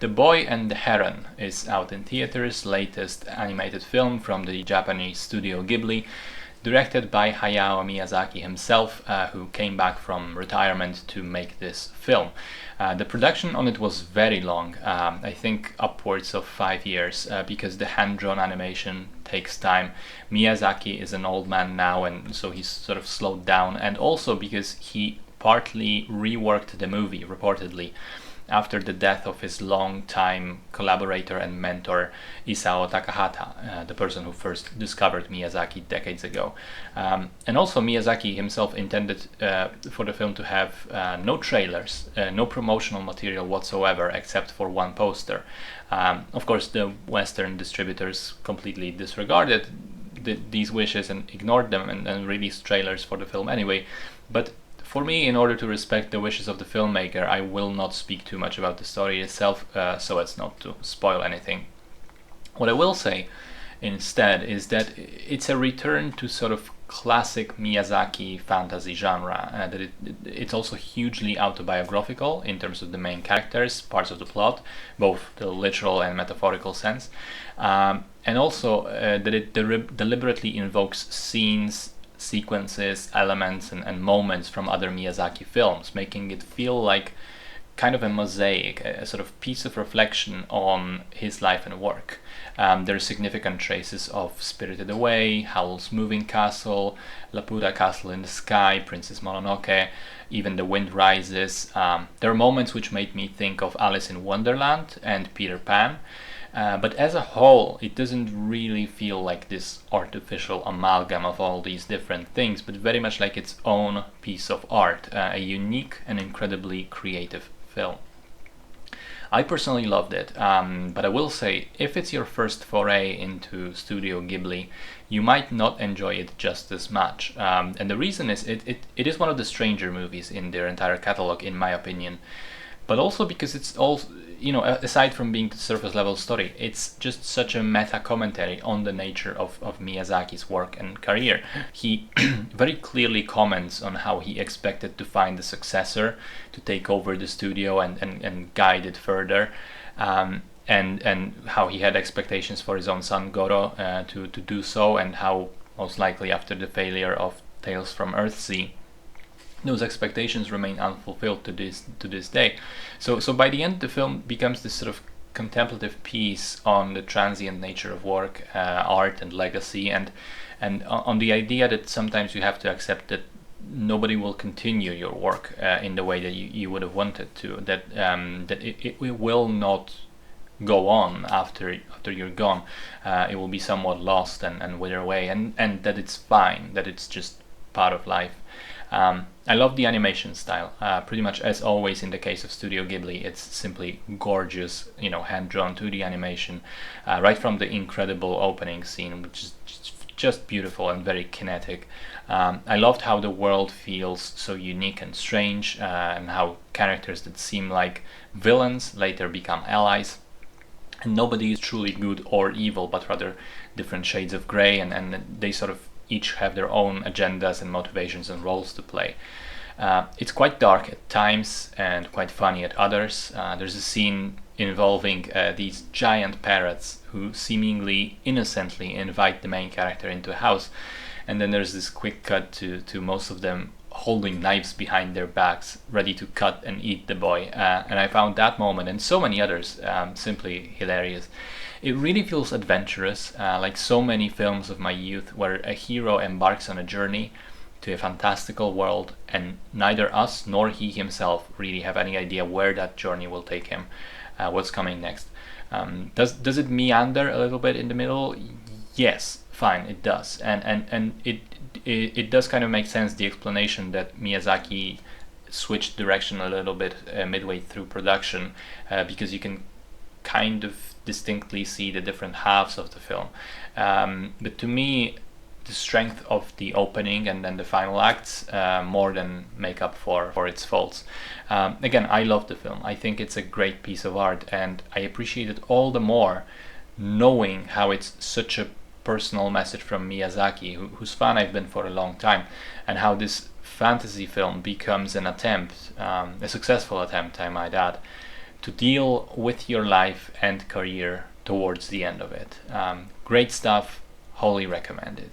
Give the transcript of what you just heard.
The Boy and the Heron is out in theaters, latest animated film from the Japanese studio Ghibli, directed by Hayao Miyazaki himself, who came back from retirement to make this film. The production on it was very long, I think upwards of 5 years, because the hand-drawn animation takes time. Miyazaki is an old man now, and so he's sort of slowed down, and also because he partly reworked the movie, reportedly, after the death of his long-time collaborator and mentor Isao Takahata, the person who first discovered Miyazaki decades ago. And also Miyazaki himself intended for the film to have no trailers, no promotional material whatsoever except for one poster. Of course, the Western distributors completely disregarded these wishes and ignored them and released trailers for the film anyway. But for me, in order to respect the wishes of the filmmaker, I will not speak too much about the story itself, so as not to spoil anything. What I will say instead is that it's a return to sort of classic Miyazaki fantasy genre, that it's also hugely autobiographical in terms of the main characters, parts of the plot, both the literal and metaphorical sense, and also that it deliberately invokes scenes, sequences, elements and moments from other Miyazaki films, making it feel like kind of a mosaic, a sort of piece of reflection on his life and work. There are significant traces of Spirited Away, Howl's Moving Castle, Laputa Castle in the Sky, Princess Mononoke, even The Wind Rises. There are moments which made me think of Alice in Wonderland and Peter Pan. But as a whole, it doesn't really feel like this artificial amalgam of all these different things, but very much like its own piece of art, a unique and incredibly creative film. I personally loved it, but I will say, if it's your first foray into Studio Ghibli, you might not enjoy it just as much. And the reason is, it is one of the stranger movies in their entire catalog, in my opinion. But also because it's all, aside from being the surface level story, it's just such a meta commentary on the nature of Miyazaki's work and career. He very clearly comments on how he expected to find a successor to take over the studio and guide it further, and how he had expectations for his own son Goro to do so, and how most likely after the failure of Tales from Earthsea, those expectations remain unfulfilled to this day. So by the end, the film becomes this sort of contemplative piece on the transient nature of work, art, and legacy, and on the idea that sometimes you have to accept that nobody will continue your work in the way that you would have wanted to. That it will not go on after you're gone. It will be somewhat lost and wither away, and that it's fine. That it's just part of life. I love the animation style. Pretty much as always in the case of Studio Ghibli, it's simply gorgeous, hand-drawn 2D animation, right from the incredible opening scene, which is just beautiful and very kinetic. I loved how the world feels so unique and strange, and how characters that seem like villains later become allies. And nobody is truly good or evil, but rather different shades of grey, and they sort of each have their own agendas and motivations and roles to play. It's quite dark at times and quite funny at others. There's a scene involving these giant parrots who seemingly innocently invite the main character into a house, and then there's this quick cut to most of them holding knives behind their backs, ready to cut and eat the boy. And I found that moment and so many others simply hilarious. It really feels adventurous, like so many films of my youth, where a hero embarks on a journey to a fantastical world, and neither us nor he himself really have any idea where that journey will take him, what's coming next. Does it meander a little bit in the middle? Yes, fine, it does, and it does kind of make sense, the explanation that Miyazaki switched direction a little bit midway through production, because you can kind of distinctly see the different halves of the film. But to me, the strength of the opening and then the final acts more than make up for its faults. Again, I love the film. I think it's a great piece of art, and I appreciate it all the more knowing how it's such a personal message from Miyazaki, whose fan I've been for a long time, and how this fantasy film becomes an attempt, a successful attempt, I might add, to deal with your life and career towards the end of it. Great stuff, wholly recommended.